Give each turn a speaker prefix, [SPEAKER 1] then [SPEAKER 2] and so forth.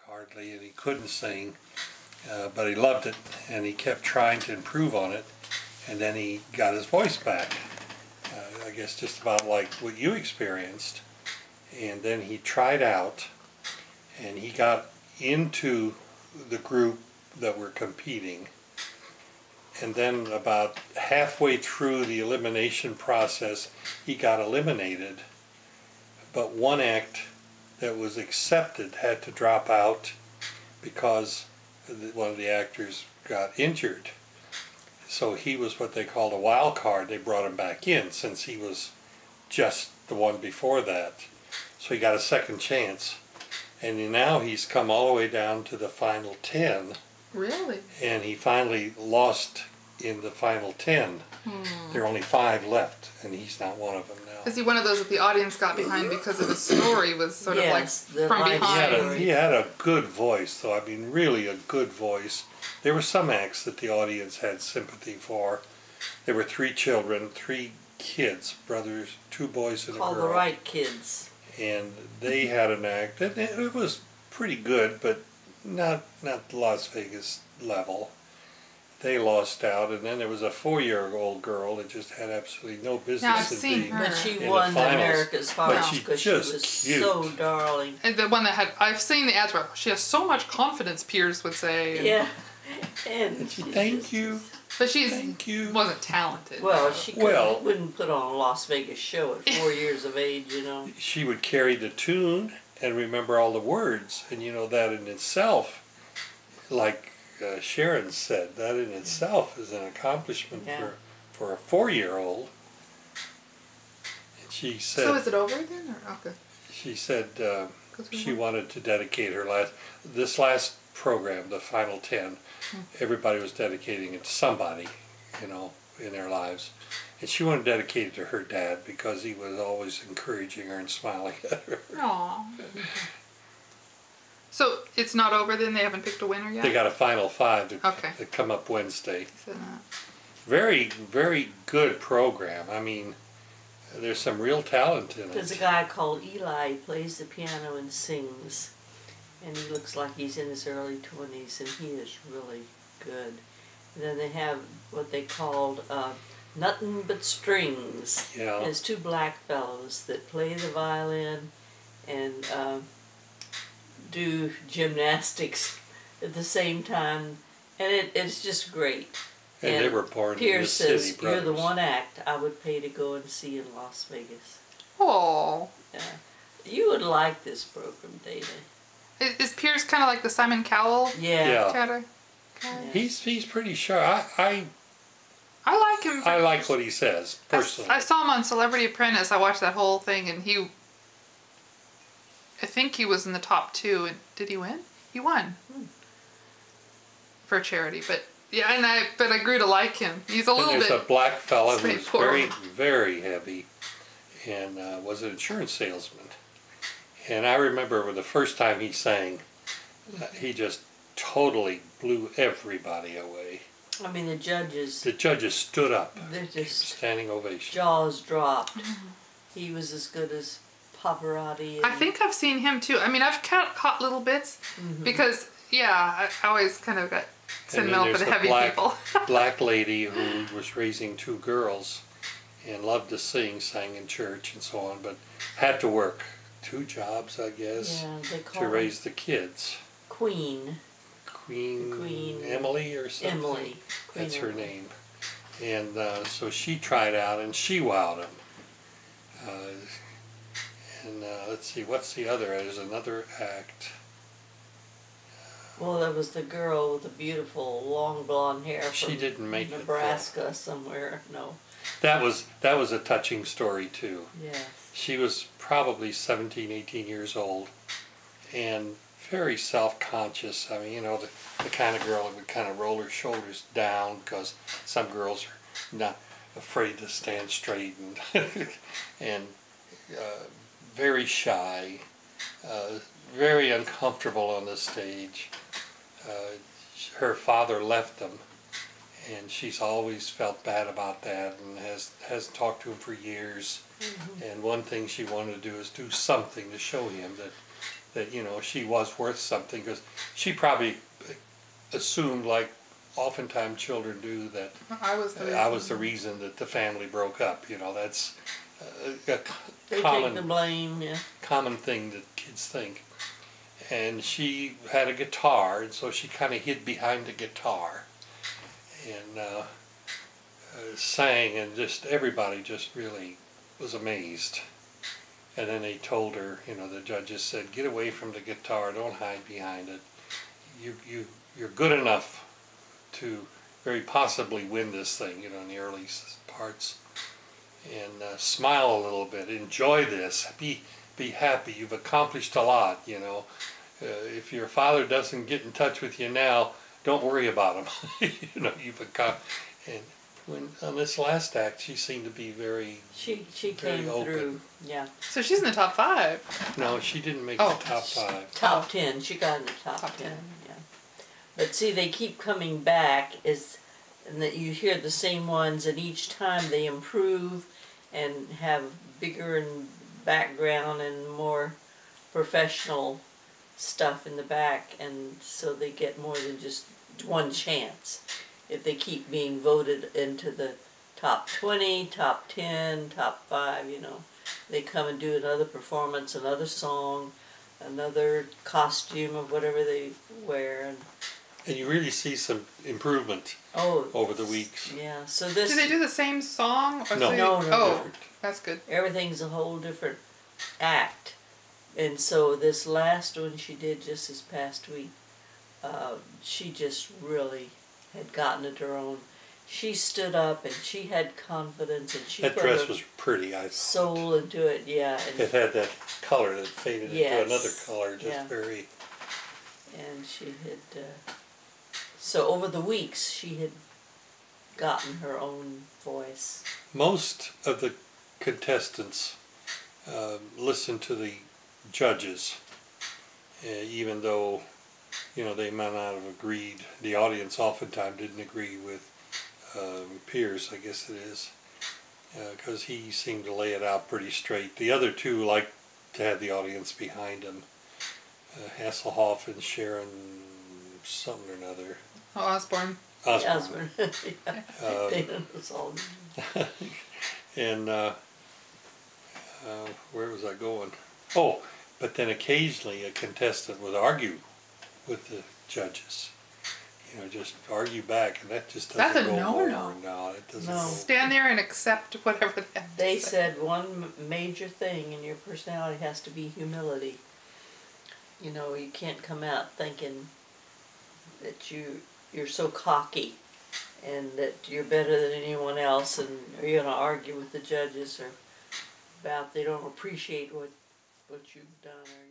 [SPEAKER 1] hardly, and he couldn't sing, but he loved it, and he kept trying to improve on it, and then he got his voice back. I guess just about like what you experienced, and then he tried out, and he got into the group that were competing, and then about halfway through the elimination process, he got eliminated, but one act that was accepted had to drop out because one of the actors got injured. So he was what they called a wild card. They brought him back in since he was just the one before that. So he got a second chance. And now he's come all the way down to the final 10.
[SPEAKER 2] Really? And
[SPEAKER 1] he finally lost in the final 10. There are only 5 left, and he's not one of them now.
[SPEAKER 2] Is he one of those that the audience got behind because of his story was sort of like from behind?
[SPEAKER 1] He had a good voice, though. I mean, really a good voice. There were some acts that the audience had sympathy for. There were 3 children, 3 kids, brothers, 2 boys and a girl.
[SPEAKER 3] All the right kids.
[SPEAKER 1] And they had an act, and it was pretty good, but not Las Vegas level. They lost out, and then there was a 4-year-old girl that just had absolutely no business in being in the finals.
[SPEAKER 3] But she won America's Finals because she was
[SPEAKER 1] cute.
[SPEAKER 3] So darling.
[SPEAKER 2] And the one that had, I've seen the ads where she has so much confidence, Piers would say.
[SPEAKER 3] Yeah. And
[SPEAKER 1] thank you.
[SPEAKER 2] But she wasn't talented.
[SPEAKER 3] Well, she wouldn't put on a Las Vegas show at 4 years of age, you know.
[SPEAKER 1] She would carry the tune and remember all the words, and you know that in itself, like Sharon said, that in itself is an accomplishment for a 4-year-old. And she said.
[SPEAKER 2] So is it over again, or okay?
[SPEAKER 1] She said she wanted to dedicate her this last program, the final 10. Everybody was dedicating it to somebody, you know, in their lives. And she wanted to dedicate it to her dad because he was always encouraging her and smiling at her.
[SPEAKER 2] Aww. So it's not over then? They haven't picked a winner yet?
[SPEAKER 1] They got a final 5 that come up Wednesday. Very, very good program. I mean, there's some real talent in it.
[SPEAKER 3] There's a guy called Eli. He plays the piano and sings. And he looks like he's in his early 20s, and he is really good. And then they have what they called Nothing But Strings.
[SPEAKER 1] Yeah.
[SPEAKER 3] There's 2 black fellows that play the violin and do gymnastics at the same time. And it's just great.
[SPEAKER 1] And they were born in the city,
[SPEAKER 3] Piers says, you're the one act I would pay to go and see in Las Vegas.
[SPEAKER 2] Oh.
[SPEAKER 3] You would like this program, Dana.
[SPEAKER 2] Is Piers kind of like the Simon Cowell?
[SPEAKER 1] Yeah. He's pretty sharp. I
[SPEAKER 2] like him.
[SPEAKER 1] I like what he says, personally.
[SPEAKER 2] I saw him on Celebrity Apprentice. I watched that whole thing, and I think he was in the top 2. And did he win? He won. For a charity, but yeah, I grew to like him. He's a little bit.
[SPEAKER 1] There's a black fella who's very, very heavy, and was an insurance salesman. And I remember the first time he sang, he just totally blew everybody away.
[SPEAKER 3] I mean, the judges
[SPEAKER 1] stood up.
[SPEAKER 3] They're just
[SPEAKER 1] standing ovation.
[SPEAKER 3] Jaws dropped. He was as good as Pavarotti.
[SPEAKER 2] I think I've seen him too. I mean, I've caught little bits because I always kind of got sentimental for the heavy people.
[SPEAKER 1] Black lady who was raising 2 girls and loved to sing, sang in church and so on, but had to work 2 jobs, I guess, to raise the kids.
[SPEAKER 3] Queen
[SPEAKER 1] Emily or something.
[SPEAKER 3] Emily.
[SPEAKER 1] That's her name. And so she tried out and she wowed him. And let's see, what's the other? There's another act.
[SPEAKER 3] Well, there was the girl with the beautiful long blonde hair from Nebraska somewhere. No.
[SPEAKER 1] That was a touching story too.
[SPEAKER 3] Yes.
[SPEAKER 1] She was probably 17, 18 years old, and very self-conscious. I mean, you know, the kind of girl that would kind of roll her shoulders down because some girls are not afraid to stand straight, and very shy, very uncomfortable on the stage. Her father left them, and she's always felt bad about that and hasn't talked to him for years. And one thing she wanted to do is do something to show him that that, you know, she was worth something, because she probably assumed, like oftentimes children do, that
[SPEAKER 2] I was the
[SPEAKER 1] I was the reason that the family broke up. You know, that's a
[SPEAKER 3] They take the
[SPEAKER 1] common
[SPEAKER 3] blame, yeah.
[SPEAKER 1] common thing that kids think. And she had a guitar, and so she kind of hid behind the guitar and sang, and just everybody just really was amazed. And then they told her, you know, the judges said, "Get away from the guitar, don't hide behind it. You're good enough to very possibly win this thing, you know, in the early parts. And smile a little bit, enjoy this, be happy, you've accomplished a lot, you know. If your father doesn't get in touch with you now, don't worry about him." You know, you've accomplished. And when on this last act, she seemed to be very
[SPEAKER 3] She
[SPEAKER 1] very
[SPEAKER 3] came
[SPEAKER 1] open.
[SPEAKER 3] through, yeah.
[SPEAKER 2] So she's in the top 5.
[SPEAKER 1] No, she didn't make
[SPEAKER 2] Oh.
[SPEAKER 1] the top 5.
[SPEAKER 3] Top 10, she got in the top 10, yeah. But see, they keep coming back, and that you hear the same ones, and each time they improve and have bigger and background and more professional stuff in the back, and so they get more than just one chance. If they keep being voted into the top 20, top 10, top 5, you know, they come and do another performance, another song, another costume of whatever they wear.
[SPEAKER 1] And you really see some improvement over the weeks.
[SPEAKER 3] Yeah, so this...
[SPEAKER 2] Do they do the same song? Or
[SPEAKER 1] No.
[SPEAKER 3] No,
[SPEAKER 2] Oh,
[SPEAKER 1] different.
[SPEAKER 2] that's good.
[SPEAKER 3] Everything's a whole different act. And so this last one she did just this past week, she just really had gotten it her own. She stood up and she had confidence, and she
[SPEAKER 1] That
[SPEAKER 3] put
[SPEAKER 1] dress
[SPEAKER 3] her
[SPEAKER 1] was pretty, I thought.
[SPEAKER 3] soul into it, yeah. And,
[SPEAKER 1] It had that color that faded
[SPEAKER 3] Yes,
[SPEAKER 1] into another color, just
[SPEAKER 3] yeah.
[SPEAKER 1] very...
[SPEAKER 3] and she had, so over the weeks she had gotten her own voice.
[SPEAKER 1] Most of the contestants listened to the judges, even though, you know, they might not have agreed. The audience oftentimes didn't agree with Pierce, I guess it is, because he seemed to lay it out pretty straight. The other two liked to have the audience behind him. Hasselhoff and Sharon something or another.
[SPEAKER 2] Oh, Osborne.
[SPEAKER 1] Osborne.
[SPEAKER 3] Yeah, they was all...
[SPEAKER 1] And where was I going? Oh, but then occasionally a contestant would argue with the judges. You know, just argue back, and that just doesn't
[SPEAKER 2] That's a
[SPEAKER 1] go
[SPEAKER 2] no-no.
[SPEAKER 1] over. No, it doesn't
[SPEAKER 3] No.
[SPEAKER 1] go.
[SPEAKER 2] Stand there and accept whatever they have to
[SPEAKER 3] They
[SPEAKER 2] say.
[SPEAKER 3] said one major thing in your personality has to be humility. You know, you can't come out thinking that you're so cocky and that you're better than anyone else, and you're going to argue with the judges or about they don't appreciate what you've done or